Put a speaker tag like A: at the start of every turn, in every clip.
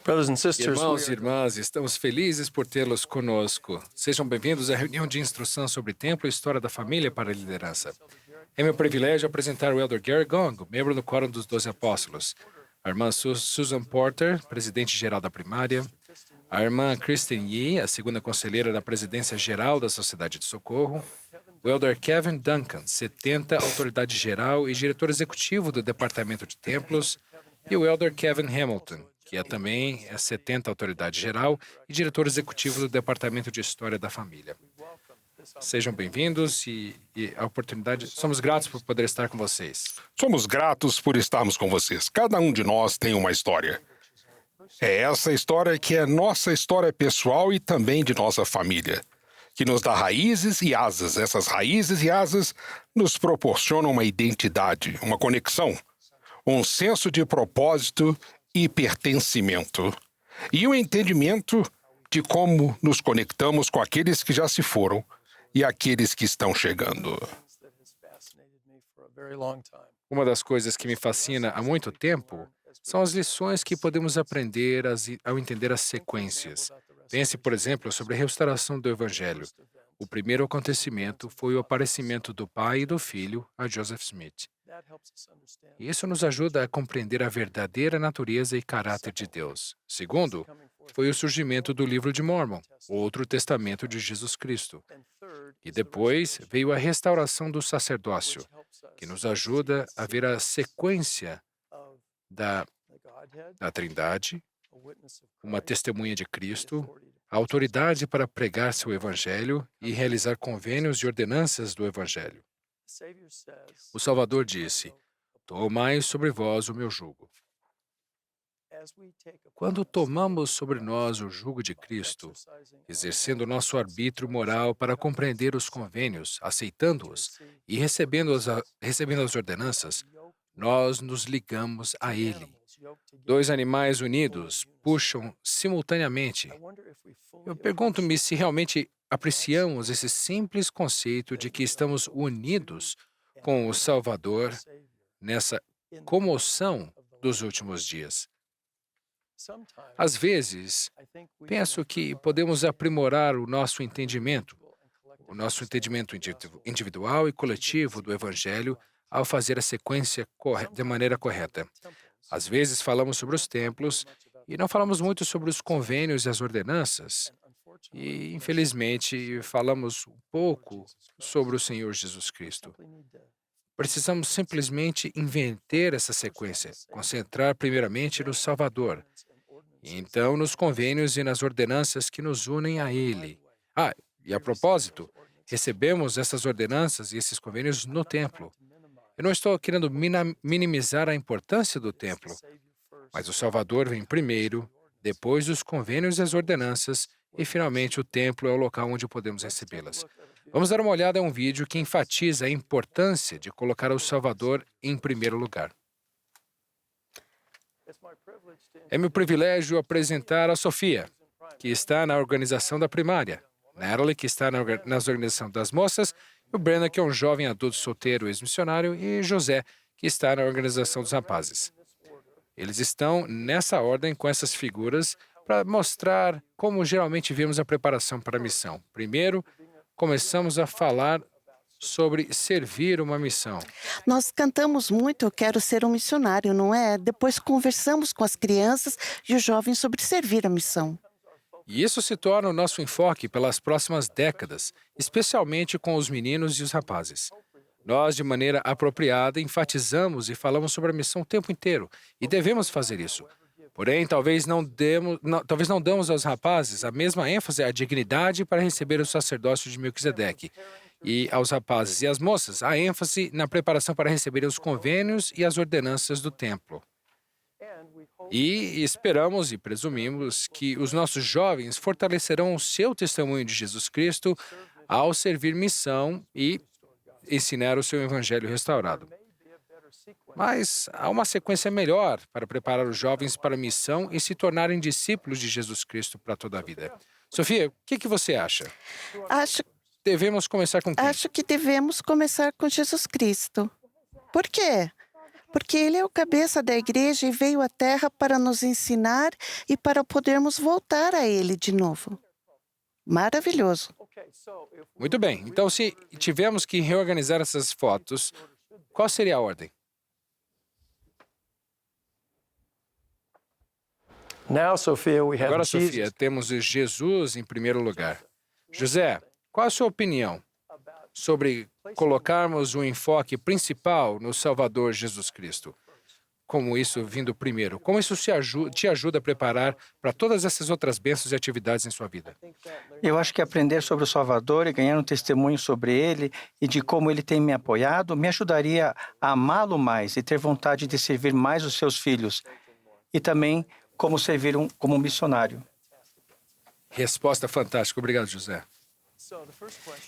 A: Brothers and sisters,
B: Irmãos e irmãs, estamos felizes por tê-los conosco. Sejam bem-vindos à reunião de instrução sobre templo e história da família para a liderança. É meu privilégio apresentar o Elder Gary Gong, membro do Quórum dos 12 Apóstolos, a irmã Susan Porter, presidente-geral da primária, a irmã Kristen Yee, a segunda conselheira da presidência geral da Sociedade de Socorro, o Elder Kevin Duncan, 70, autoridade geral e diretor executivo do Departamento de Templos, e o Elder Kevin Hamilton, que também é 70, autoridade geral e diretor executivo do Departamento de História da Família. Sejam bem-vindos e a oportunidade. Somos gratos por poder estar com vocês.
C: Somos gratos por estarmos com vocês. Cada um de nós tem uma história. É essa história que é nossa história pessoal e também de nossa família, que nos dá raízes e asas. Essas raízes e asas nos proporcionam uma identidade, uma conexão, um senso de propósito e pertencimento, e o entendimento de como nos conectamos com aqueles que já se foram e aqueles que estão chegando.
B: Uma das coisas que me fascina há muito tempo são as lições que podemos aprender ao entender as sequências. Pense, por exemplo, sobre a restauração do Evangelho. O primeiro acontecimento foi o aparecimento do Pai e do Filho a Joseph Smith. Isso nos ajuda a compreender a verdadeira natureza e caráter de Deus. Segundo, foi o surgimento do Livro de Mórmon, outro testamento de Jesus Cristo. E depois veio a restauração do sacerdócio, que nos ajuda a ver a sequência da Trindade, uma testemunha de Cristo, a autoridade para pregar seu Evangelho e realizar convênios e ordenanças do Evangelho. O Salvador disse: "Tomai sobre vós o meu jugo." Quando tomamos sobre nós o jugo de Cristo, exercendo nosso arbítrio moral para compreender os convênios, aceitando-os e recebendo as ordenanças, nós nos ligamos a Ele. Dois animais unidos puxam simultaneamente. Eu pergunto-me se realmente apreciamos esse simples conceito de que estamos unidos com o Salvador nessa comoção dos últimos dias. Às vezes, penso que podemos aprimorar o nosso entendimento individual e coletivo do Evangelho ao fazer a sequência de maneira correta. Às vezes falamos sobre os templos e não falamos muito sobre os convênios e as ordenanças. E, infelizmente, falamos um pouco sobre o Senhor Jesus Cristo. Precisamos simplesmente inverter essa sequência, concentrar primeiramente no Salvador, e então nos convênios e nas ordenanças que nos unem a Ele. E a propósito, recebemos essas ordenanças e esses convênios no templo. Eu não estou querendo minimizar a importância do templo, mas o Salvador vem primeiro, depois os convênios e as ordenanças, e finalmente o templo é o local onde podemos recebê-las. Vamos dar uma olhada a um vídeo que enfatiza a importância de colocar o Salvador em primeiro lugar. É meu privilégio apresentar a Sofia, que está na organização da primária, Natalie, que está na organização das moças, e o Brenda, que é um jovem adulto solteiro ex-missionário, e José, que está na organização dos rapazes. Eles estão nessa ordem com essas figuras para mostrar como geralmente vemos a preparação para a missão. Primeiro, começamos a falar sobre servir uma missão.
D: Nós cantamos muito "Eu quero ser um missionário", não é? Depois conversamos com as crianças e os jovens sobre servir a missão.
B: E isso se torna o nosso enfoque pelas próximas décadas, especialmente com os meninos e os rapazes. Nós, de maneira apropriada, enfatizamos e falamos sobre a missão o tempo inteiro, e devemos fazer isso. Porém, talvez não damos aos rapazes a mesma ênfase à dignidade para receber o sacerdócio de Melquisedeque, e aos rapazes e às moças a ênfase na preparação para receberem os convênios e as ordenanças do templo. E esperamos e presumimos que os nossos jovens fortalecerão o seu testemunho de Jesus Cristo ao servir missão e ensinar o seu evangelho restaurado. Mas há uma sequência melhor para preparar os jovens para a missão e se tornarem discípulos de Jesus Cristo para toda a vida. Sofia, o que você acha? Devemos começar com quem?
D: Acho que devemos começar com Jesus Cristo. Por quê? Porque ele é o cabeça da igreja e veio à Terra para nos ensinar e para podermos voltar a ele de novo. Maravilhoso.
B: Muito bem. Então, se tivermos que reorganizar essas fotos, qual seria a ordem? Agora, Sofia, temos Jesus em primeiro lugar. José, qual a sua opinião sobre colocarmos o enfoque principal no Salvador Jesus Cristo? Como isso vindo primeiro? Como isso te ajuda a preparar para todas essas outras bênçãos e atividades em sua vida?
A: Eu acho que aprender sobre o Salvador e ganhar um testemunho sobre ele e de como ele tem me apoiado me ajudaria a amá-lo mais e ter vontade de servir mais os seus filhos. E também como servir como um missionário.
B: Resposta fantástica. Obrigado, José.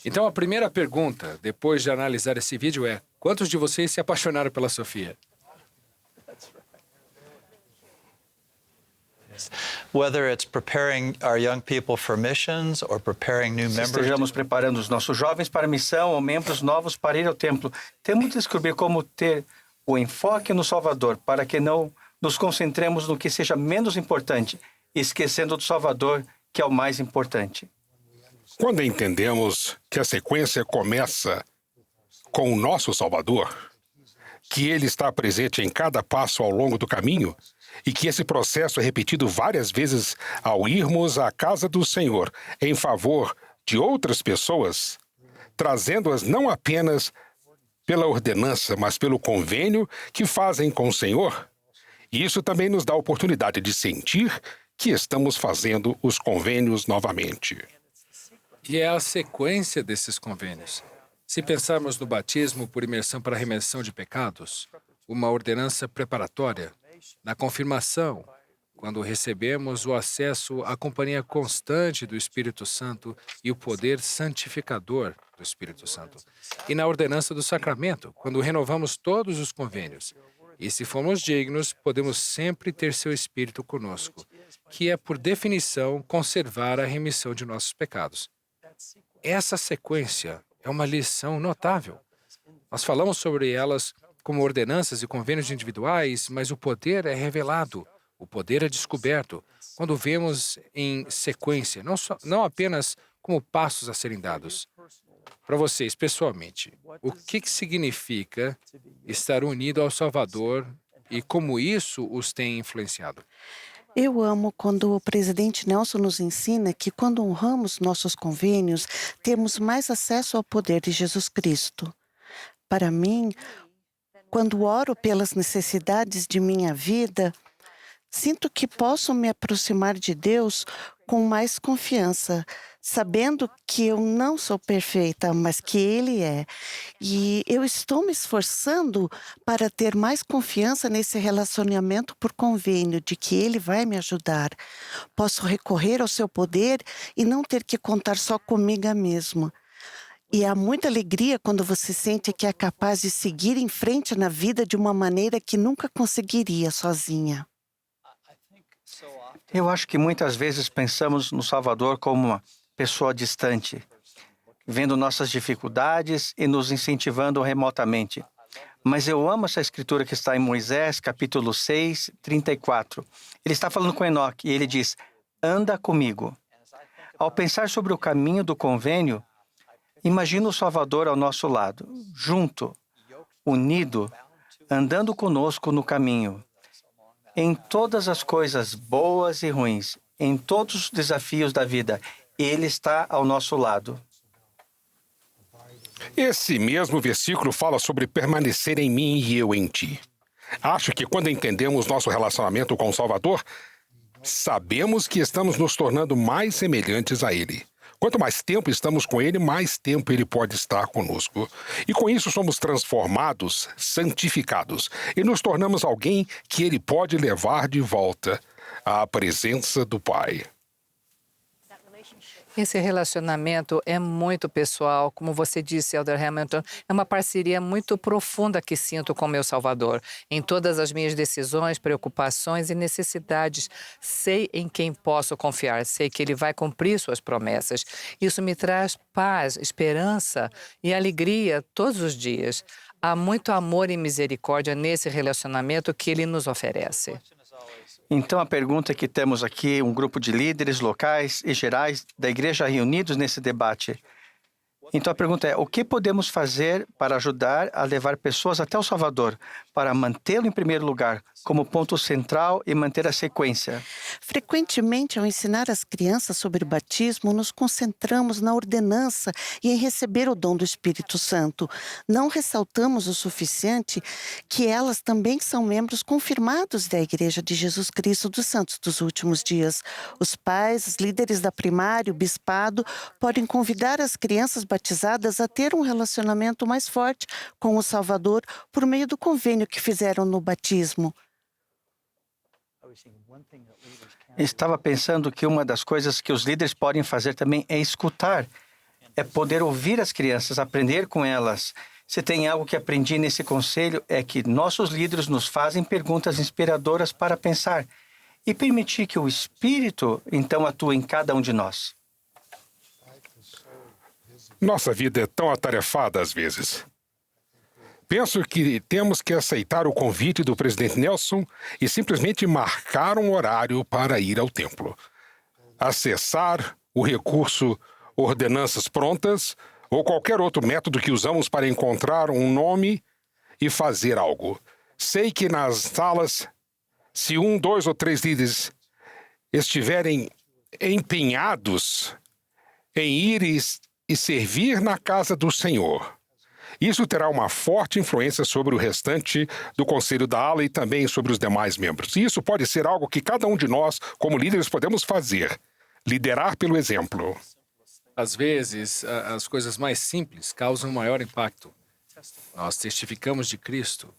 B: Então, a primeira pergunta, depois de analisar esse vídeo, é: quantos de vocês se apaixonaram pela Sofia?
E: Whether it's preparing our young people for missions or preparing new
A: Se
E: members.
A: estejamos preparando os nossos jovens para a missão ou membros novos para ir ao templo, temos de descobrir como ter o enfoque no Salvador para que não nos concentremos no que seja menos importante, esquecendo do Salvador, que é o mais importante.
C: Quando entendemos que a sequência começa com o nosso Salvador, que ele está presente em cada passo ao longo do caminho e que esse processo é repetido várias vezes ao irmos à casa do Senhor em favor de outras pessoas, trazendo-as não apenas pela ordenança, mas pelo convênio que fazem com o Senhor, isso também nos dá a oportunidade de sentir que estamos fazendo os convênios novamente.
B: E é a sequência desses convênios. Se pensarmos no batismo por imersão para a remissão de pecados, uma ordenança preparatória, na confirmação, quando recebemos o acesso à companhia constante do Espírito Santo e o poder santificador do Espírito Santo, e na ordenança do sacramento, quando renovamos todos os convênios. E se formos dignos, podemos sempre ter seu Espírito conosco, que é, por definição, conservar a remissão de nossos pecados. Essa sequência é uma lição notável. Nós falamos sobre elas como ordenanças e convênios individuais, mas o poder é revelado, o poder é descoberto, quando vemos em sequência, não apenas como passos a serem dados. Para vocês, pessoalmente, o que significa estar unido ao Salvador e como isso os tem influenciado?
D: Eu amo quando o presidente Nelson nos ensina que quando honramos nossos convênios, temos mais acesso ao poder de Jesus Cristo. Para mim, quando oro pelas necessidades de minha vida, sinto que posso me aproximar de Deus com mais confiança, sabendo que eu não sou perfeita, mas que Ele é. E eu estou me esforçando para ter mais confiança nesse relacionamento por convênio, de que Ele vai me ajudar. Posso recorrer ao seu poder e não ter que contar só comigo mesma. E há muita alegria quando você sente que é capaz de seguir em frente na vida de uma maneira que nunca conseguiria sozinha.
A: Eu acho que muitas vezes pensamos no Salvador como uma pessoa distante, vendo nossas dificuldades e nos incentivando remotamente. Mas eu amo essa escritura que está em Moisés, capítulo 6, 34. Ele está falando com Enoque e ele diz: anda comigo. Ao pensar sobre o caminho do convênio, imagina o Salvador ao nosso lado, junto, unido, andando conosco no caminho. Em todas as coisas boas e ruins, em todos os desafios da vida, Ele está ao nosso lado.
C: Esse mesmo versículo fala sobre permanecer em mim e eu em ti. Acho que quando entendemos nosso relacionamento com o Salvador, sabemos que estamos nos tornando mais semelhantes a Ele. Quanto mais tempo estamos com Ele, mais tempo Ele pode estar conosco. E com isso somos transformados, santificados, e nos tornamos alguém que Ele pode levar de volta à presença do Pai.
F: Esse relacionamento é muito pessoal, como você disse, Elder Hamilton, é uma parceria muito profunda que sinto com meu Salvador. Em todas as minhas decisões, preocupações e necessidades, sei em quem posso confiar, sei que Ele vai cumprir suas promessas. Isso me traz paz, esperança e alegria todos os dias. Há muito amor e misericórdia nesse relacionamento que ele nos oferece.
A: Então, a pergunta que temos aqui, um grupo de líderes locais e gerais da igreja reunidos nesse debate. Então, a pergunta é, o que podemos fazer para ajudar a levar pessoas até o Salvador, para mantê-lo em primeiro lugar, como ponto central e manter a sequência?
D: Frequentemente, ao ensinar as crianças sobre o batismo, nos concentramos na ordenança e em receber o dom do Espírito Santo. Não ressaltamos o suficiente que elas também são membros confirmados da Igreja de Jesus Cristo dos Santos dos Últimos Dias. Os pais, os líderes da primária, o bispado, podem convidar as crianças batizadas a ter um relacionamento mais forte com o Salvador por meio do convênio que fizeram no batismo.
A: Estava pensando que uma das coisas que os líderes podem fazer também é escutar, é poder ouvir as crianças, aprender com elas. Se tem algo que aprendi nesse conselho é que nossos líderes nos fazem perguntas inspiradoras para pensar e permitir que o Espírito, então, atue em cada um de nós.
C: Nossa vida é tão atarefada às vezes. Penso que temos que aceitar o convite do presidente Nelson e simplesmente marcar um horário para ir ao templo. Acessar o recurso Ordenanças Prontas ou qualquer outro método que usamos para encontrar um nome e fazer algo. Sei que nas salas, se 1, 2 ou 3 líderes estiverem empenhados em ir e servir na casa do Senhor, isso terá uma forte influência sobre o restante do conselho da ala e também sobre os demais membros. E isso pode ser algo que cada um de nós, como líderes, podemos fazer. Liderar pelo exemplo.
B: Às vezes, as coisas mais simples causam maior impacto. Nós testificamos de Cristo.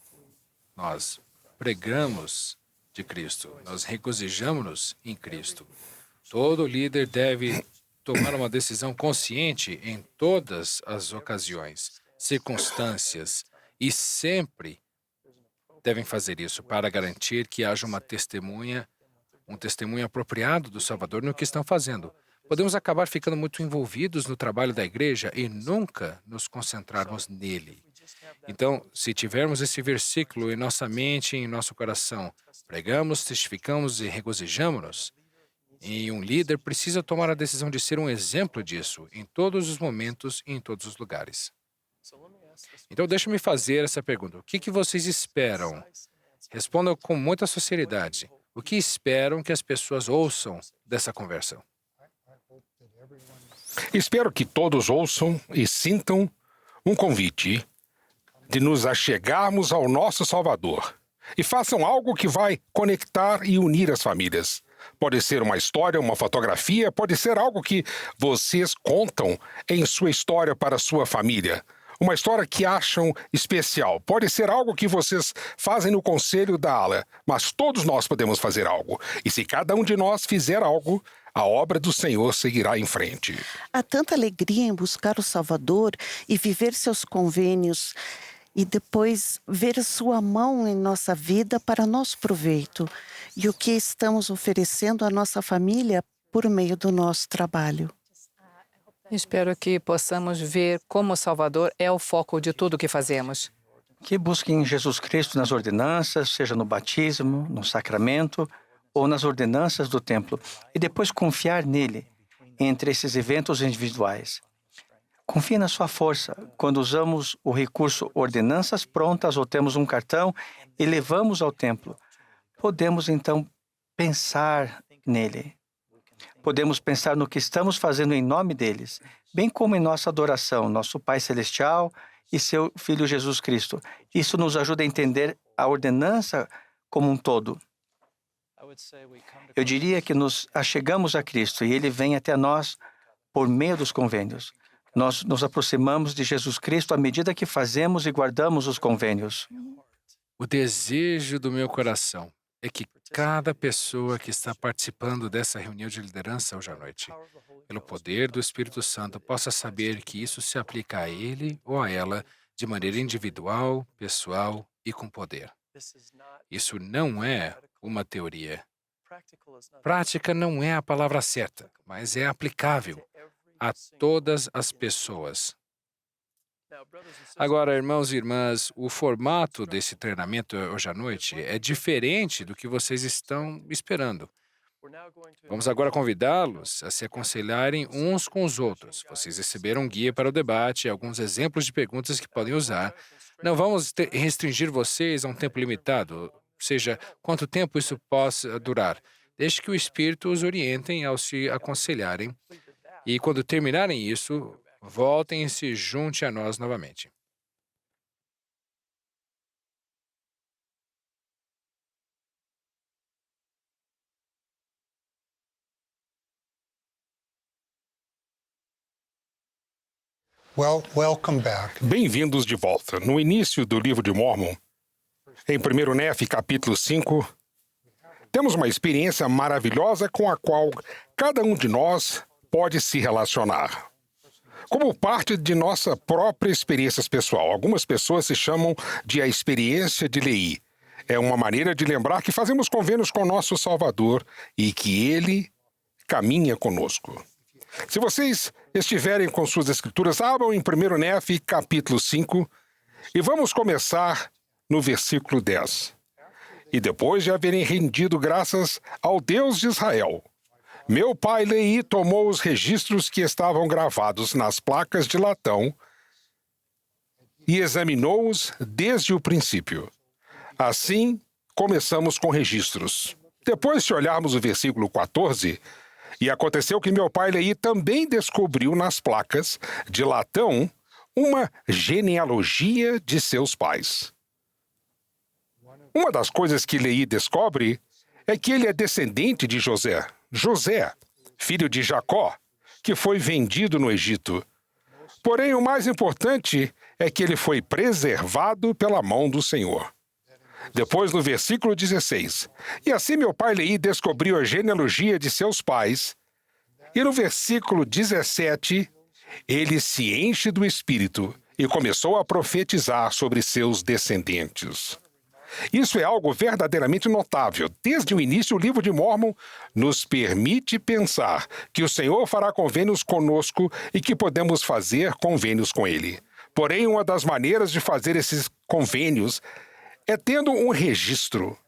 B: Nós pregamos de Cristo. Nós regozijamos-nos em Cristo. Todo líder deve tomar uma decisão consciente em todas as ocasiões, circunstâncias, e sempre devem fazer isso para garantir que haja um testemunho apropriado do Salvador no que estão fazendo. Podemos acabar ficando muito envolvidos no trabalho da igreja e nunca nos concentrarmos nele. Então, se tivermos esse versículo em nossa mente e em nosso coração, pregamos, testificamos e regozijamos-nos, e um líder precisa tomar a decisão de ser um exemplo disso em todos os momentos e em todos os lugares. Então, deixa-me fazer essa pergunta. O que vocês esperam? Respondam com muita sinceridade. O que esperam que as pessoas ouçam dessa conversa?
C: Espero que todos ouçam e sintam um convite de nos achegarmos ao nosso Salvador e façam algo que vai conectar e unir as famílias. Pode ser uma história, uma fotografia, pode ser algo que vocês contam em sua história para sua família. Uma história que acham especial. Pode ser algo que vocês fazem no conselho da ala, mas todos nós podemos fazer algo. E se cada um de nós fizer algo, a obra do Senhor seguirá em frente.
D: Há tanta alegria em buscar o Salvador e viver seus convênios e depois ver a sua mão em nossa vida para nosso proveito e o que estamos oferecendo à nossa família por meio do nosso trabalho.
F: Espero que possamos ver como o Salvador é o foco de tudo o que fazemos.
A: Que busquem Jesus Cristo nas ordenanças, seja no batismo, no sacramento ou nas ordenanças do templo, e depois confiar nele entre esses eventos individuais. Confie na sua força. Quando usamos o recurso ordenanças prontas ou temos um cartão e levamos ao templo, podemos então pensar nele. Podemos pensar no que estamos fazendo em nome deles, bem como em nossa adoração, nosso Pai Celestial e seu Filho Jesus Cristo. Isso nos ajuda a entender a ordenança como um todo. Eu diria que nos achegamos a Cristo e Ele vem até nós por meio dos convênios. Nós nos aproximamos de Jesus Cristo à medida que fazemos e guardamos os convênios.
B: O desejo do meu coração é que cada pessoa que está participando dessa reunião de liderança hoje à noite, pelo poder do Espírito Santo, possa saber que isso se aplica a ele ou a ela de maneira individual, pessoal e com poder. Isso não é uma teoria. Prática não é a palavra certa, mas é aplicável a todas as pessoas. Agora, irmãos e irmãs, o formato desse treinamento hoje à noite é diferente do que vocês estão esperando. Vamos agora convidá-los a se aconselharem uns com os outros. Vocês receberam um guia para o debate e alguns exemplos de perguntas que podem usar. Não vamos restringir vocês a um tempo limitado, seja quanto tempo isso possa durar. Deixe que o Espírito os orientem ao se aconselharem. E quando terminarem isso, voltem e se junte a nós novamente.
G: Welcome back.
C: Bem-vindos de volta. No início do livro de Mórmon, em 1 Nef, capítulo 5, temos uma experiência maravilhosa com a qual cada um de nós pode se relacionar. Como parte de nossa própria experiência pessoal. Algumas pessoas se chamam de a experiência de Leí. É uma maneira de lembrar que fazemos convênios com nosso Salvador e que Ele caminha conosco. Se vocês estiverem com suas escrituras, abram em 1 Nef, capítulo 5, e vamos começar no versículo 10. E depois de haverem rendido graças ao Deus de Israel, meu pai Leí tomou os registros que estavam gravados nas placas de latão e examinou-os desde o princípio. Assim, começamos com registros. Depois, se olharmos o versículo 14, e aconteceu que meu pai Leí também descobriu nas placas de latão uma genealogia de seus pais. Uma das coisas que Leí descobre é que ele é descendente de José, filho de Jacó, que foi vendido no Egito. Porém, o mais importante é que ele foi preservado pela mão do Senhor. Depois, no versículo 16, e assim meu pai Leí descobriu a genealogia de seus pais. E no versículo 17, ele se enche do Espírito e começou a profetizar sobre seus descendentes. Isso é algo verdadeiramente notável. Desde o início, o livro de Mórmon nos permite pensar que o Senhor fará convênios conosco e que podemos fazer convênios com Ele. Porém, uma das maneiras de fazer esses convênios é tendo um registro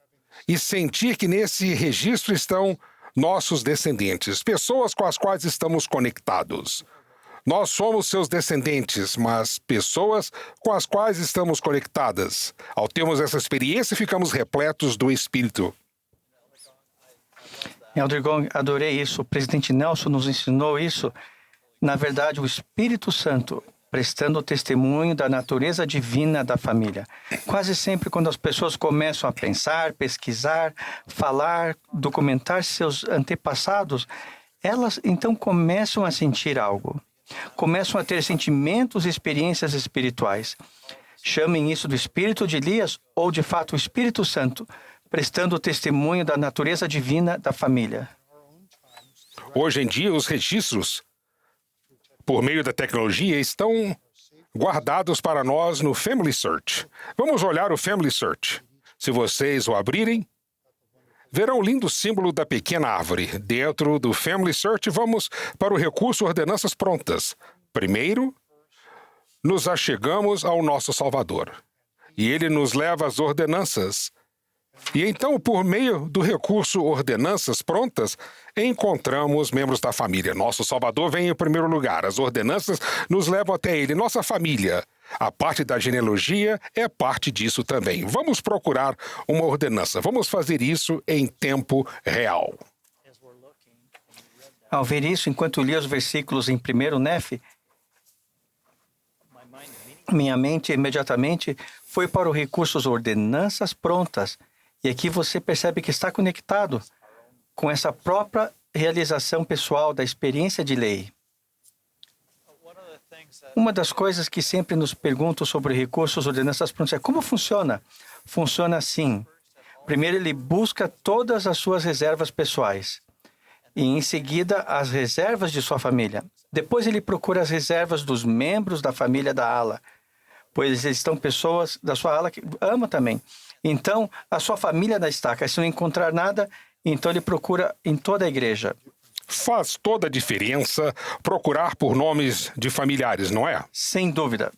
C: e sentir que nesse registro estão nossos descendentes, pessoas com as quais estamos conectados. Nós somos seus descendentes, mas pessoas com as quais estamos conectadas. Ao termos essa experiência, ficamos repletos do Espírito.
A: Elder Gong, adorei isso. O presidente Nelson nos ensinou isso. Na verdade, o Espírito Santo prestando testemunho da natureza divina da família. Quase sempre, quando as pessoas começam a pensar, pesquisar, falar, documentar seus antepassados, elas então começam a sentir algo. Começam a ter sentimentos e experiências espirituais. Chamem isso do Espírito de Elias ou, de fato, o Espírito Santo, prestando testemunho da natureza divina da família.
C: Hoje em dia, os registros, por meio da tecnologia, estão guardados para nós no Family Search. Vamos olhar o Family Search. Se vocês o abrirem, verão o lindo símbolo da pequena árvore. Dentro do Family Search, vamos para o recurso Ordenanças Prontas. Primeiro, nos achegamos ao nosso Salvador. E ele nos leva às ordenanças. E então, por meio do recurso Ordenanças Prontas, encontramos membros da família. Nosso Salvador vem em primeiro lugar. As ordenanças nos levam até ele. Nossa família, a parte da genealogia, é parte disso também. Vamos procurar uma ordenança. Vamos fazer isso em tempo real.
A: Ao ver isso, enquanto lia os versículos em 1 Nef, minha mente imediatamente foi para o recurso Ordenanças Prontas. E aqui você percebe que está conectado com essa própria realização pessoal da experiência de lei. Uma das coisas que sempre nos perguntam sobre recursos, ordenanças prontas, é como funciona? Funciona assim. Primeiro, ele busca todas as suas reservas pessoais. E, em seguida, as reservas de sua família. Depois, ele procura as reservas dos membros da família da ala, pois estão pessoas da sua ala que ama também. Então, a sua família da estaca. Se não encontrar nada, então ele procura em toda a igreja.
C: Faz toda a diferença procurar por nomes de familiares, não é?
A: Sem dúvida.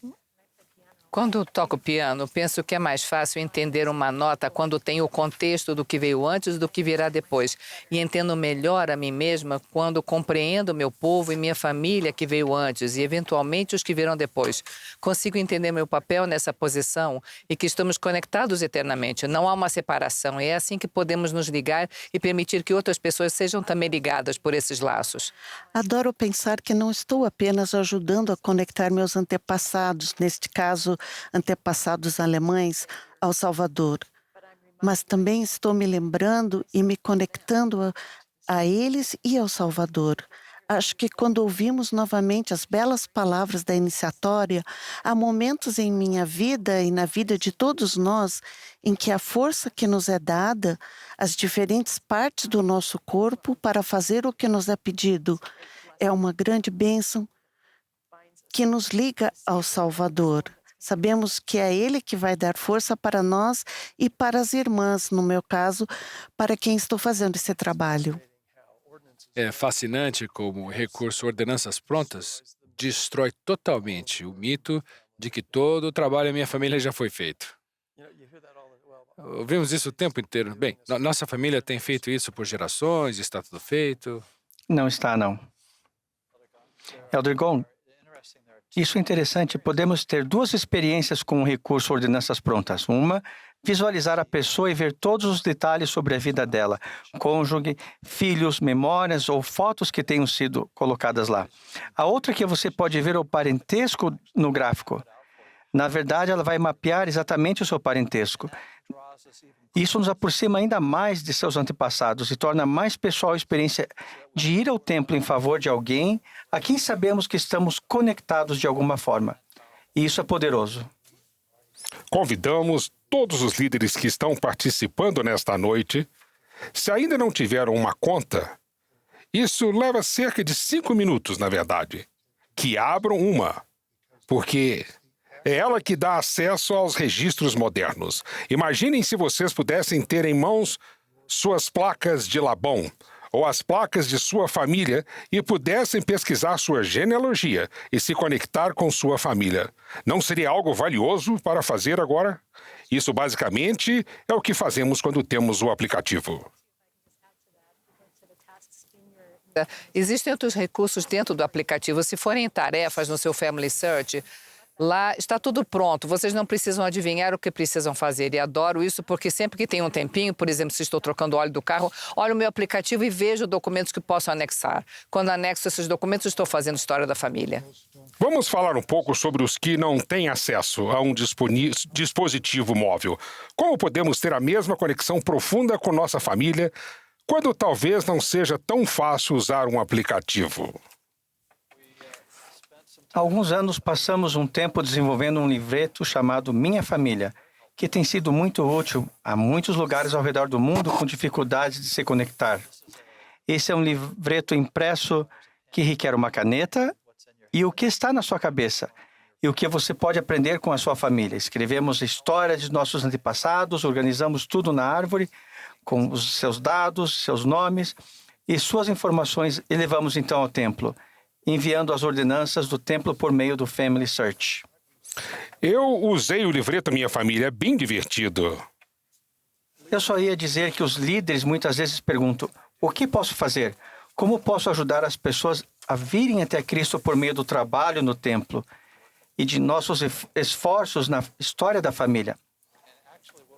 F: Quando toco piano, penso que é mais fácil entender uma nota quando tenho o contexto do que veio antes do que virá depois. E entendo melhor a mim mesma quando compreendo meu povo e minha família que veio antes e, eventualmente, os que virão depois. Consigo entender meu papel nessa posição e que estamos conectados eternamente. Não há uma separação. É assim que podemos nos ligar e permitir que outras pessoas sejam também ligadas por esses laços.
D: Adoro pensar que não estou apenas ajudando a conectar meus antepassados, neste caso, antepassados alemães, ao Salvador, mas também estou me lembrando e me conectando a eles e ao Salvador. Acho que quando ouvimos novamente as belas palavras da iniciatória, há momentos em minha vida e na vida de todos nós em que a força que nos é dada, as diferentes partes do nosso corpo para fazer o que nos é pedido, é uma grande bênção que nos liga ao Salvador. Sabemos que é Ele que vai dar força para nós e para as irmãs, no meu caso, para quem estou fazendo esse trabalho.
B: É fascinante como o recurso ordenanças prontas destrói totalmente o mito de que todo o trabalho da minha família já foi feito. Ouvimos isso o tempo inteiro. Bem, nossa família tem feito isso por gerações, está tudo feito.
A: Não está, não. Elder Gon, isso é interessante. Podemos ter duas experiências com o recurso ordenanças prontas. Uma, visualizar a pessoa e ver todos os detalhes sobre a vida dela, cônjuge, filhos, memórias ou fotos que tenham sido colocadas lá. A outra é que você pode ver o parentesco no gráfico. Na verdade, ela vai mapear exatamente o seu parentesco. Isso nos aproxima ainda mais de seus antepassados e torna mais pessoal a experiência de ir ao templo em favor de alguém a quem sabemos que estamos conectados de alguma forma. E isso é poderoso.
C: Convidamos todos os líderes que estão participando nesta noite. Se ainda não tiveram uma conta, isso leva cerca de 5 minutos, na verdade, que abram uma, porque é ela que dá acesso aos registros modernos. Imaginem se vocês pudessem ter em mãos suas placas de Labão ou as placas de sua família e pudessem pesquisar sua genealogia e se conectar com sua família. Não seria algo valioso para fazer agora? Isso basicamente é o que fazemos quando temos o aplicativo.
F: Existem outros recursos dentro do aplicativo. Se forem tarefas no seu Family Search, lá está tudo pronto, vocês não precisam adivinhar o que precisam fazer. E adoro isso porque sempre que tem um tempinho, por exemplo, se estou trocando óleo do carro, olho o meu aplicativo e vejo documentos que posso anexar. Quando anexo esses documentos, estou fazendo história da família.
C: Vamos falar um pouco sobre os que não têm acesso a um dispositivo móvel. Como podemos ter a mesma conexão profunda com nossa família quando talvez não seja tão fácil usar um aplicativo?
A: Há alguns anos passamos um tempo desenvolvendo um livreto chamado Minha Família, que tem sido muito útil a muitos lugares ao redor do mundo com dificuldades de se conectar. Esse é um livreto impresso que requer uma caneta e o que está na sua cabeça e o que você pode aprender com a sua família. Escrevemos histórias de nossos antepassados, organizamos tudo na árvore com os seus dados, seus nomes e suas informações e levamos então ao templo, enviando as ordenanças do templo por meio do Family Search.
C: Eu usei o livreto Minha Família, é bem divertido.
A: Eu só ia dizer que os líderes muitas vezes perguntam: o que posso fazer? Como posso ajudar as pessoas a virem até Cristo por meio do trabalho no templo e de nossos esforços na história da família?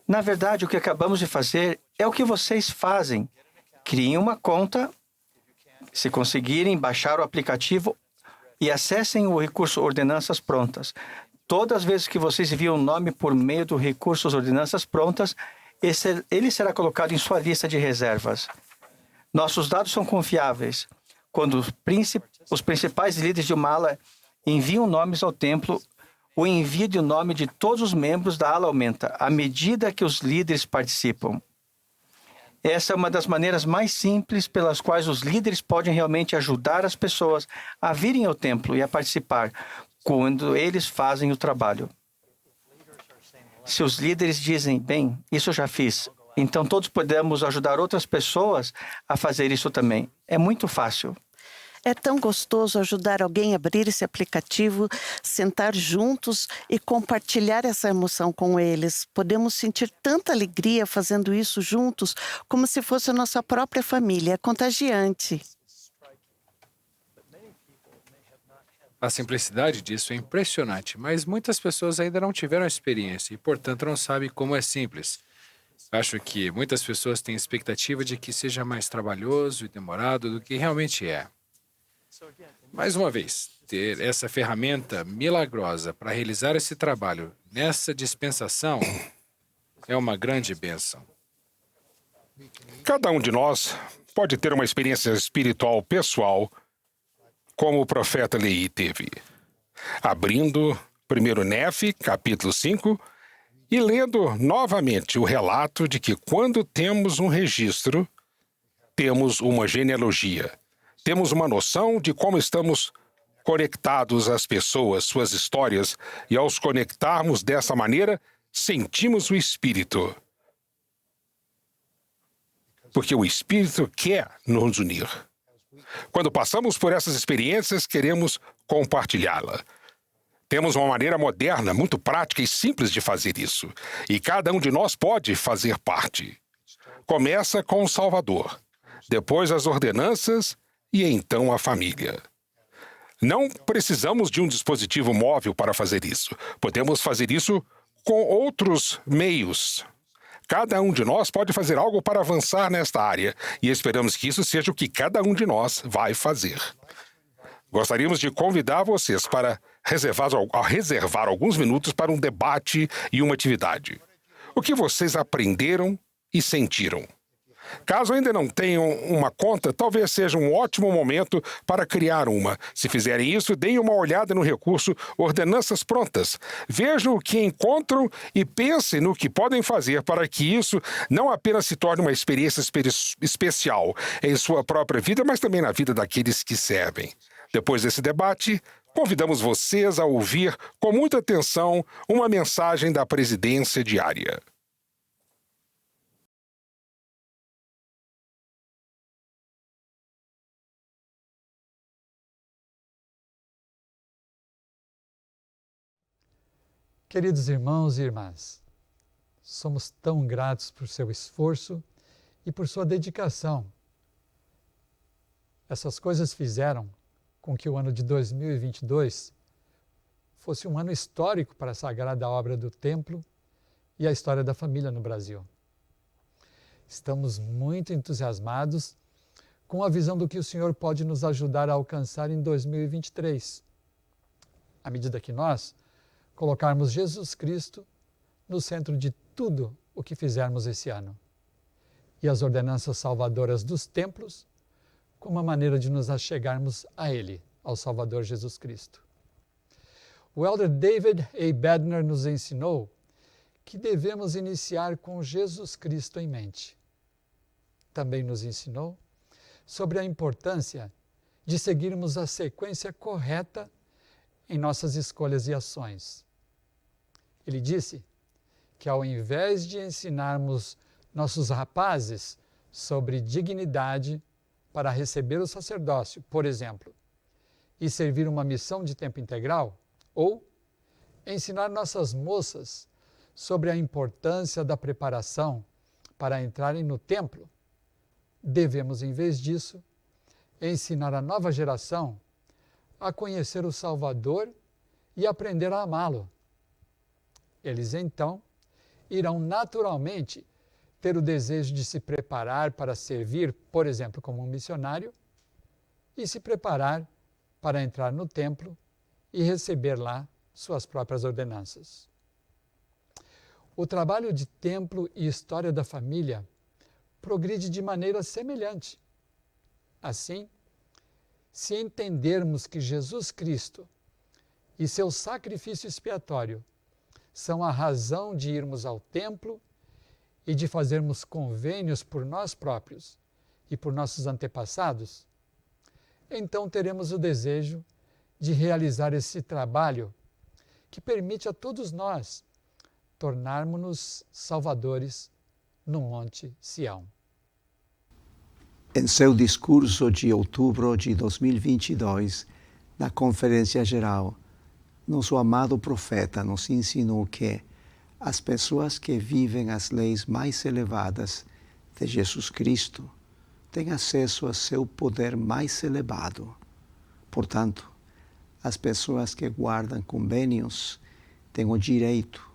A: Na verdade, o que acabamos de fazer é o que vocês fazem. Criem uma conta, se conseguirem, baixar o aplicativo e acessem o recurso Ordenanças Prontas. Todas as vezes que vocês enviam um nome por meio do recurso Ordenanças Prontas, ele será colocado em sua lista de reservas. Nossos dados são confiáveis. Quando os principais líderes de uma ala enviam nomes ao templo, o envio de nome de todos os membros da ala aumenta à medida que os líderes participam. Essa é uma das maneiras mais simples pelas quais os líderes podem realmente ajudar as pessoas a virem ao templo e a participar quando eles fazem o trabalho. Se os líderes dizem, bem, isso eu já fiz, então todos podemos ajudar outras pessoas a fazer isso também. É muito fácil.
D: É tão gostoso ajudar alguém a abrir esse aplicativo, sentar juntos e compartilhar essa emoção com eles. Podemos sentir tanta alegria fazendo isso juntos, como se fosse a nossa própria família. É contagiante.
B: A simplicidade disso é impressionante, mas muitas pessoas ainda não tiveram a experiência e, portanto, não sabem como é simples. Acho que muitas pessoas têm expectativa de que seja mais trabalhoso e demorado do que realmente é. Mais uma vez, ter essa ferramenta milagrosa para realizar esse trabalho nessa dispensação é uma grande bênção.
C: Cada um de nós pode ter uma experiência espiritual pessoal, como o profeta Leí teve. Abrindo 1 Nefe, capítulo 5, e lendo novamente o relato de que quando temos um registro, temos uma genealogia, temos uma noção de como estamos conectados às pessoas, suas histórias, e ao os conectarmos dessa maneira, sentimos o Espírito. Porque o Espírito quer nos unir. Quando passamos por essas experiências, queremos compartilhá-la. Temos uma maneira moderna, muito prática e simples de fazer isso. E cada um de nós pode fazer parte. Começa com o Salvador, depois as ordenanças e então a família. Não precisamos de um dispositivo móvel para fazer isso. Podemos fazer isso com outros meios. Cada um de nós pode fazer algo para avançar nesta área e esperamos que isso seja o que cada um de nós vai fazer. Gostaríamos de convidar vocês para reservar alguns minutos para um debate e uma atividade. O que vocês aprenderam e sentiram? Caso ainda não tenham uma conta, talvez seja um ótimo momento para criar uma. Se fizerem isso, deem uma olhada no recurso Ordenanças Prontas. Vejam o que encontram e pensem no que podem fazer para que isso não apenas se torne uma experiência especial em sua própria vida, mas também na vida daqueles que servem. Depois desse debate, convidamos vocês a ouvir com muita atenção uma mensagem da presidência diária.
G: Queridos irmãos e irmãs, somos tão gratos por seu esforço e por sua dedicação. Essas coisas fizeram com que o ano de 2022 fosse um ano histórico para a sagrada obra do templo e a história da família no Brasil. Estamos muito entusiasmados com a visão do que o Senhor pode nos ajudar a alcançar em 2023, à medida que nós colocarmos Jesus Cristo no centro de tudo o que fizermos esse ano. E as ordenanças salvadoras dos templos como uma maneira de nos achegarmos a Ele, ao Salvador Jesus Cristo. O elder David A. Bednar nos ensinou que devemos iniciar com Jesus Cristo em mente. Também nos ensinou sobre a importância de seguirmos a sequência correta em nossas escolhas e ações. Ele disse que ao invés de ensinarmos nossos rapazes sobre dignidade para receber o sacerdócio, por exemplo, e servir uma missão de tempo integral, ou ensinar nossas moças sobre a importância da preparação para entrarem no templo, devemos, em vez disso, ensinar a nova geração a conhecer o Salvador e aprender a amá-lo. Eles, então, irão naturalmente ter o desejo de se preparar para servir, por exemplo, como um missionário, e se preparar para entrar no templo e receber lá suas próprias ordenanças. O trabalho de templo e história da família progride de maneira semelhante. Assim, se entendermos que Jesus Cristo e seu sacrifício expiatório são a razão de irmos ao templo e de fazermos convênios por nós próprios e por nossos antepassados, então teremos o desejo de realizar esse trabalho que permite a todos nós tornarmos-nos salvadores no Monte Sião.
H: Em seu discurso de outubro de 2022, na Conferência Geral, nosso amado profeta nos ensinou que as pessoas que vivem as leis mais elevadas de Jesus Cristo têm acesso a seu poder mais elevado. Portanto, as pessoas que guardam convênios têm o direito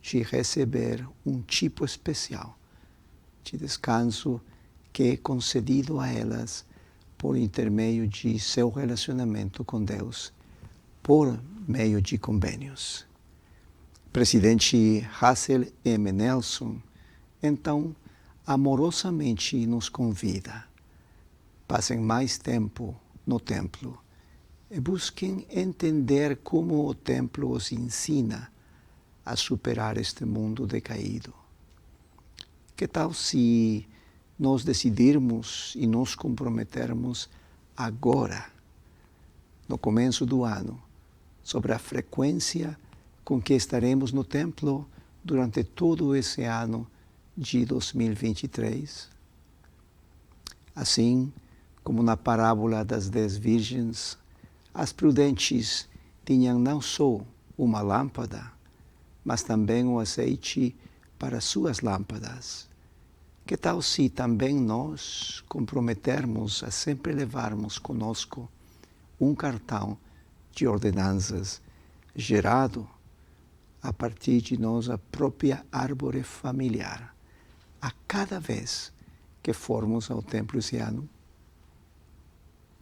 H: de receber um tipo especial de descanso que é concedido a elas por intermédio de seu relacionamento com Deus, por meio de convênios. Presidente Russell M. Nelson, então, amorosamente nos convida: passem mais tempo no templo e busquem entender como o templo os ensina a superar este mundo decaído. Que tal se nós decidirmos e nos comprometermos agora, no começo do ano, sobre a frequência com que estaremos no templo durante todo esse ano de 2023? Assim como na parábola das 10 virgens, as prudentes tinham não só uma lâmpada, mas também o azeite para suas lâmpadas. Que tal se também nós comprometermos a sempre levarmos conosco um cartão de ordenanças gerado a partir de nossa própria árvore familiar, a cada vez que formos ao templo esse ano?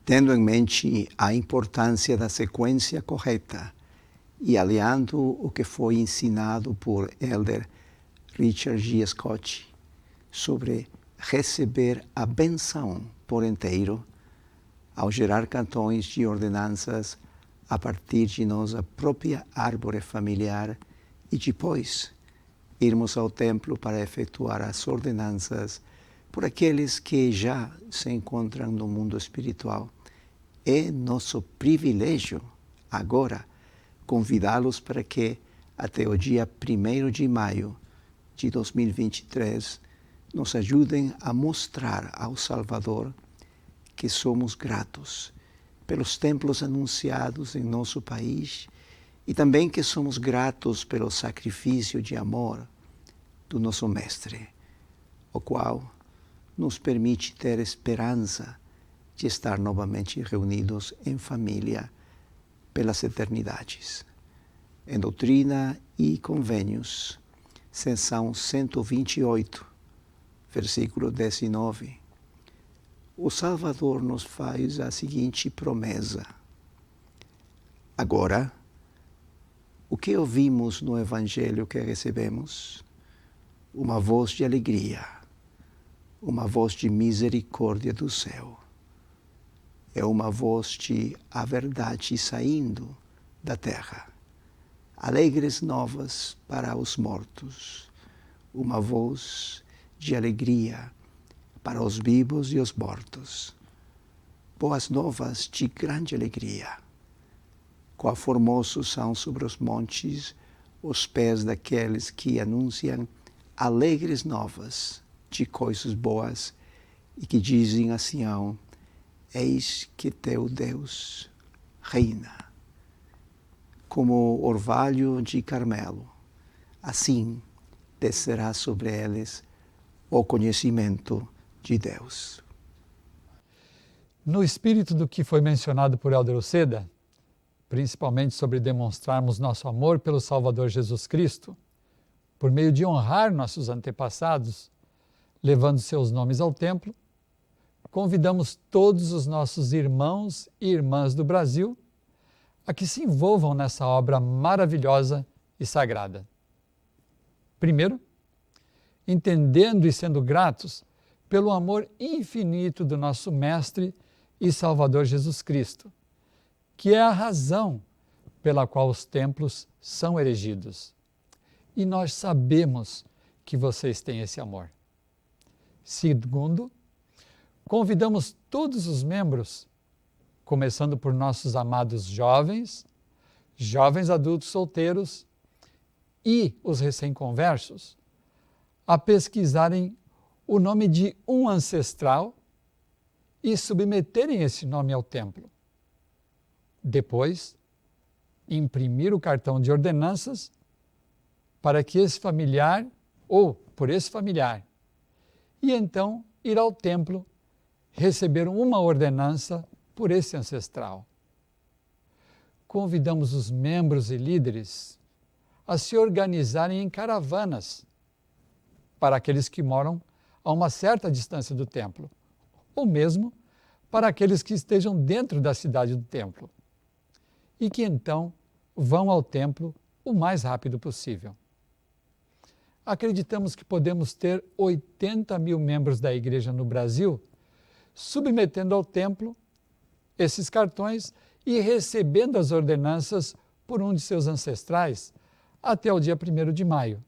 H: Tendo em mente a importância da sequência correta e aliando o que foi ensinado por Elder Richard G. Scott sobre receber a benção por inteiro, ao gerar cartões de ordenanças a partir de nossa própria árvore familiar e depois irmos ao templo para efetuar as ordenanças por aqueles que já se encontram no mundo espiritual. É nosso privilégio agora convidá-los para que, até o dia 1º de maio de 2023, nos ajudem a mostrar ao Salvador que somos gratos pelos templos anunciados em nosso país e também que somos gratos pelo sacrifício de amor do nosso Mestre, o qual nos permite ter esperança de estar novamente reunidos em família pelas eternidades. Em Doutrina e Convênios, seção 128, versículo 19, o Salvador nos faz a seguinte promessa: agora, o que ouvimos no Evangelho que recebemos? Uma voz de alegria, uma voz de misericórdia do céu. É uma voz de a verdade saindo da terra. Alegres novas para os mortos. Uma voz de alegria para os vivos e os mortos. Boas novas de grande alegria. Quão formosos são sobre os montes os pés daqueles que anunciam alegres novas de coisas boas e que dizem a Sião: eis que teu Deus reina. Como orvalho de Carmelo, assim descerá sobre eles o conhecimento de Deus.
G: No espírito do que foi mencionado por Elder Uceda, principalmente sobre demonstrarmos nosso amor pelo Salvador Jesus Cristo, por meio de honrar nossos antepassados, levando seus nomes ao templo, convidamos todos os nossos irmãos e irmãs do Brasil a que se envolvam nessa obra maravilhosa e sagrada. Primeiro, entendendo e sendo gratos pelo amor infinito do nosso Mestre e Salvador Jesus Cristo, que é a razão pela qual os templos são erigidos. E nós sabemos que vocês têm esse amor. Segundo, convidamos todos os membros, começando por nossos amados jovens, jovens adultos solteiros e os recém-conversos, a pesquisarem o nome de um ancestral e submeterem esse nome ao templo. Depois, imprimir o cartão de ordenanças para que esse familiar, ou por esse familiar, e então ir ao templo receber uma ordenança por esse ancestral. Convidamos os membros e líderes a se organizarem em caravanas para aqueles que moram a uma certa distância do templo, ou mesmo para aqueles que estejam dentro da cidade do templo, e que então vão ao templo o mais rápido possível. Acreditamos que podemos ter 80 mil membros da igreja no Brasil submetendo ao templo esses cartões e recebendo as ordenanças por um de seus ancestrais até o dia 1º de maio.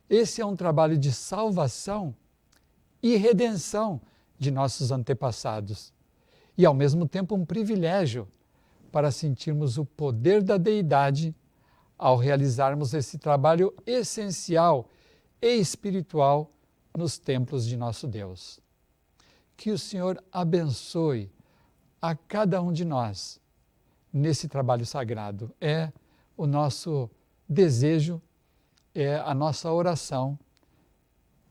G: Esse é um trabalho de salvação e redenção de nossos antepassados e, ao mesmo tempo, um privilégio para sentirmos o poder da deidade ao realizarmos esse trabalho essencial e espiritual nos templos de nosso Deus. Que o Senhor abençoe a cada um de nós nesse trabalho sagrado. É o nosso desejo, é a nossa oração,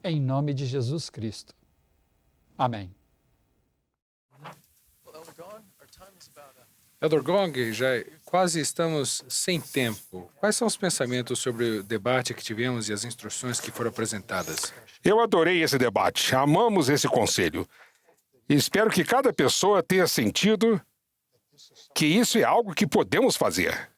G: em nome de Jesus Cristo. Amém.
B: Elder Gong, já quase estamos sem tempo. Quais são os pensamentos sobre o debate que tivemos e as instruções que foram apresentadas?
C: Eu adorei esse debate, amamos esse conselho. E espero que cada pessoa tenha sentido que isso é algo que podemos fazer.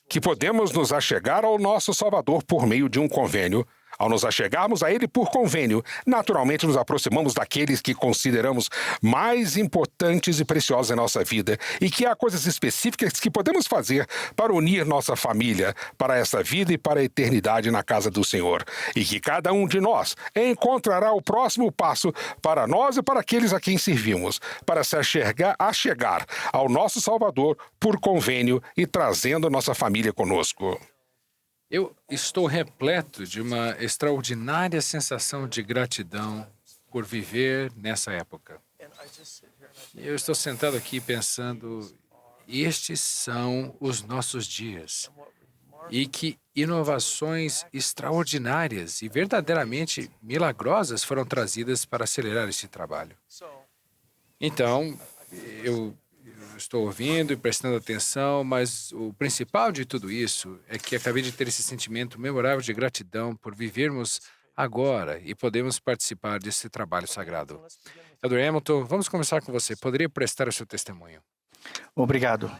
C: Que podemos nos achegar ao nosso Salvador por meio de um convênio. Ao nos achegarmos a Ele por convênio, naturalmente nos aproximamos daqueles que consideramos mais importantes e preciosos em nossa vida e que há coisas específicas que podemos fazer para unir nossa família para essa vida e para a eternidade na casa do Senhor. E que cada um de nós encontrará o próximo passo para nós e para aqueles a quem servimos, para se achegar ao nosso Salvador por convênio e trazendo nossa família conosco.
B: Eu estou repleto de uma extraordinária sensação de gratidão por viver nessa época. Eu estou sentado aqui pensando, estes são os nossos dias. E que inovações extraordinárias e verdadeiramente milagrosas foram trazidas para acelerar esse trabalho. Então, eu estou ouvindo e prestando atenção, mas o principal de tudo isso é que acabei de ter esse sentimento memorável de gratidão por vivermos agora e podemos participar desse trabalho sagrado. Elder Hamilton, vamos começar com você. Poderia prestar o seu testemunho?
A: Obrigado.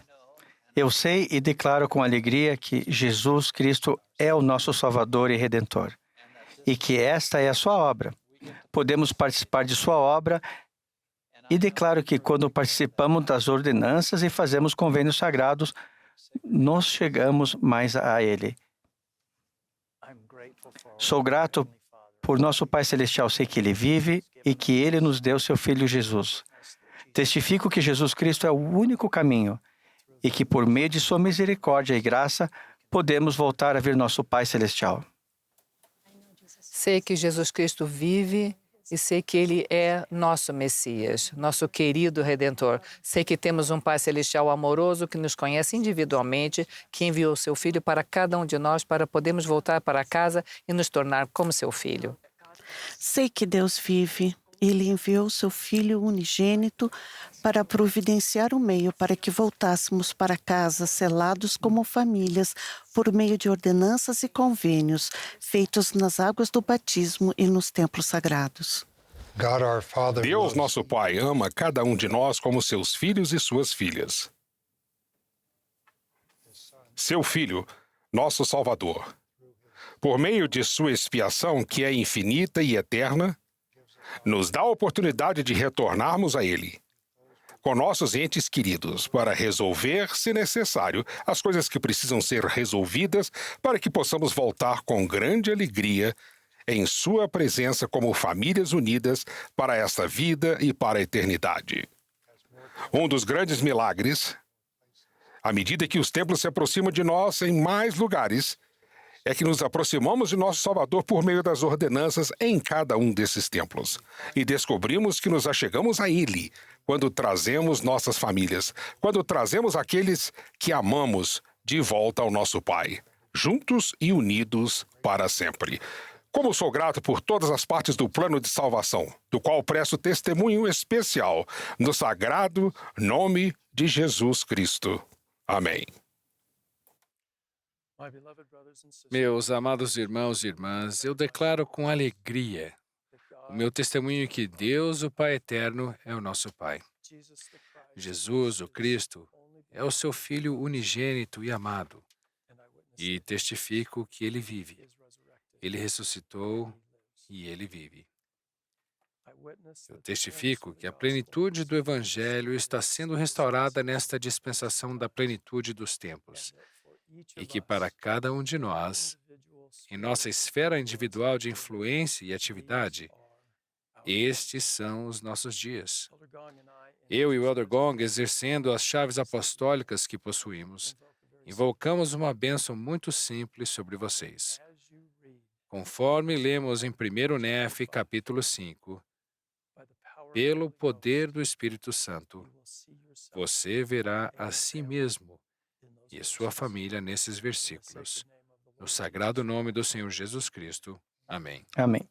A: Eu sei e declaro com alegria que Jesus Cristo é o nosso Salvador e Redentor e que esta é a sua obra. Podemos participar de sua obra e declaro que quando participamos das ordenanças e fazemos convênios sagrados, nos chegamos mais a Ele. Sou grato por nosso Pai Celestial, sei que Ele vive e que Ele nos deu seu Filho Jesus. Testifico que Jesus Cristo é o único caminho e que por meio de sua misericórdia e graça, podemos voltar a ver nosso Pai Celestial.
F: Sei que Jesus Cristo vive e sei que Ele é nosso Messias, nosso querido Redentor. Sei que temos um Pai Celestial amoroso que nos conhece individualmente, que enviou seu Filho para cada um de nós para podermos voltar para casa e nos tornar como seu Filho.
D: Sei que Deus vive. Ele enviou seu Filho unigênito para providenciar o meio para que voltássemos para casa selados como famílias por meio de ordenanças e convênios feitos nas águas do batismo e nos templos sagrados.
C: Deus, nosso Pai, ama cada um de nós como seus filhos e suas filhas. Seu Filho, nosso Salvador, por meio de sua expiação, que é infinita e eterna, nos dá a oportunidade de retornarmos a Ele, com nossos entes queridos, para resolver, se necessário, as coisas que precisam ser resolvidas para que possamos voltar com grande alegria em sua presença como famílias unidas para esta vida e para a eternidade. Um dos grandes milagres, à medida que os templos se aproximam de nós em mais lugares, é que nos aproximamos de nosso Salvador por meio das ordenanças em cada um desses templos. E descobrimos que nos achegamos a Ele quando trazemos nossas famílias, quando trazemos aqueles que amamos de volta ao nosso Pai, juntos e unidos para sempre. Como sou grato por todas as partes do plano de salvação, do qual presto testemunho especial no sagrado nome de Jesus Cristo. Amém.
B: Meus amados irmãos e irmãs, eu declaro com alegria o meu testemunho que Deus, o Pai Eterno, é o nosso Pai. Jesus, o Cristo, é o seu Filho unigênito e amado. E testifico que Ele vive. Ele ressuscitou e Ele vive. Eu testifico que a plenitude do Evangelho está sendo restaurada nesta dispensação da plenitude dos tempos. E que para cada um de nós, em nossa esfera individual de influência e atividade, estes são os nossos dias. Eu e o Elder Gong, exercendo as chaves apostólicas que possuímos, invocamos uma bênção muito simples sobre vocês. Conforme lemos em 1 Nef, capítulo 5, pelo poder do Espírito Santo, você verá a si mesmo e sua família nesses versículos. No sagrado nome do Senhor Jesus Cristo. Amém.
A: Amém.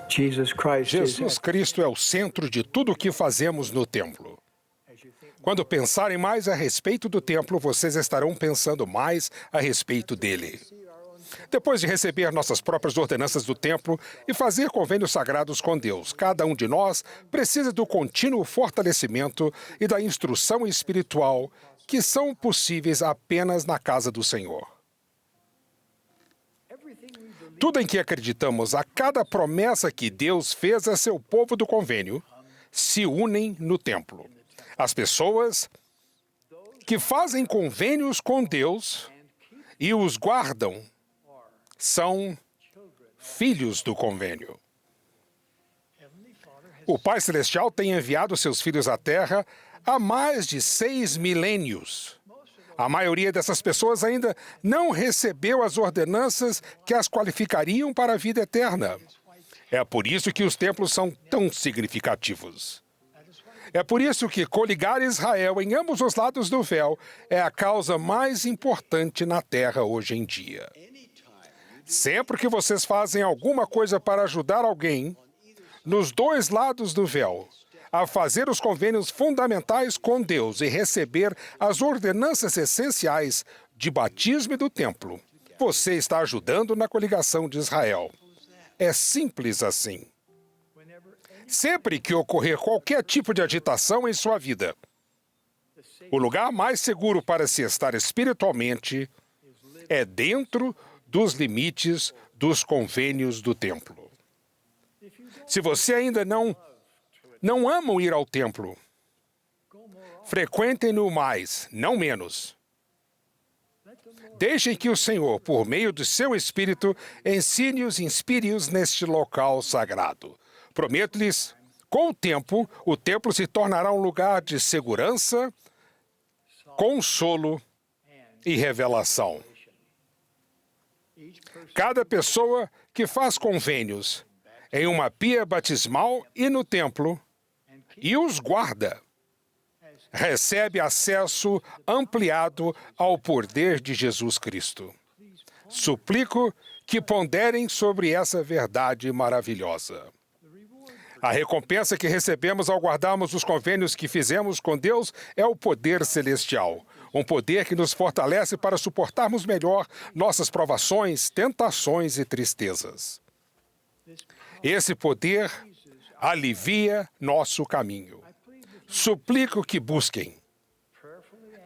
C: Jesus Cristo é o centro de tudo o que fazemos no templo. Quando pensarem mais a respeito do templo, vocês estarão pensando mais a respeito dele. Depois de receber nossas próprias ordenanças do templo e fazer convênios sagrados com Deus, cada um de nós precisa do contínuo fortalecimento e da instrução espiritual que são possíveis apenas na casa do Senhor. Tudo em que acreditamos, a cada promessa que Deus fez a seu povo do convênio, se unem no templo. As pessoas que fazem convênios com Deus e os guardam são filhos do convênio. O Pai Celestial tem enviado seus filhos à Terra há mais de 6 milênios. A maioria dessas pessoas ainda não recebeu as ordenanças que as qualificariam para a vida eterna. É por isso que os templos são tão significativos. É por isso que coligar Israel em ambos os lados do véu é a causa mais importante na Terra hoje em dia. Sempre que vocês fazem alguma coisa para ajudar alguém, nos dois lados do véu, a fazer os convênios fundamentais com Deus e receber as ordenanças essenciais de batismo e do templo, você está ajudando na coligação de Israel. É simples assim. Sempre que ocorrer qualquer tipo de agitação em sua vida, o lugar mais seguro para se estar espiritualmente é dentro dos limites dos convênios do templo. Se você ainda não amam ir ao templo, frequentem-no mais, não menos. Deixem que o Senhor, por meio do seu Espírito, ensine-os e inspire-os neste local sagrado. Prometo-lhes, com o tempo, o templo se tornará um lugar de segurança, consolo e revelação. Cada pessoa que faz convênios em uma pia batismal e no templo e os guarda, recebe acesso ampliado ao poder de Jesus Cristo. Suplico que ponderem sobre essa verdade maravilhosa. A recompensa que recebemos ao guardarmos os convênios que fizemos com Deus é o poder celestial. Um poder que nos fortalece para suportarmos melhor nossas provações, tentações e tristezas. Esse poder alivia nosso caminho. Suplico que busquem,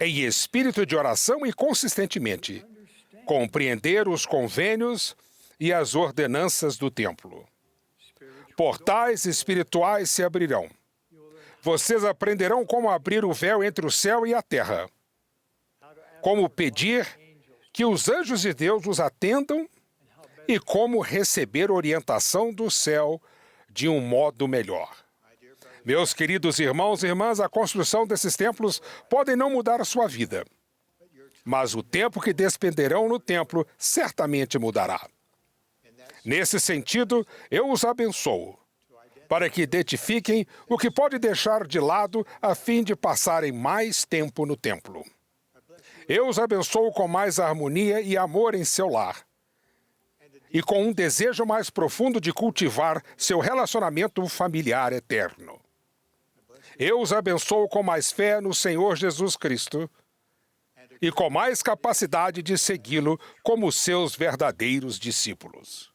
C: em espírito de oração e consistentemente, compreender os convênios e as ordenanças do templo. Portais espirituais se abrirão. Vocês aprenderão como abrir o véu entre o céu e a terra. Como pedir que os anjos de Deus os atendam e como receber orientação do céu de um modo melhor. Meus queridos irmãos e irmãs, a construção desses templos pode não mudar a sua vida, mas o tempo que despenderão no templo certamente mudará. Nesse sentido, eu os abençoo, para que identifiquem o que pode deixar de lado a fim de passarem mais tempo no templo. Eu os abençoo com mais harmonia e amor em seu lar, e com um desejo mais profundo de cultivar seu relacionamento familiar eterno. Eu os abençoo com mais fé no Senhor Jesus Cristo e com mais capacidade de segui-lo como seus verdadeiros discípulos.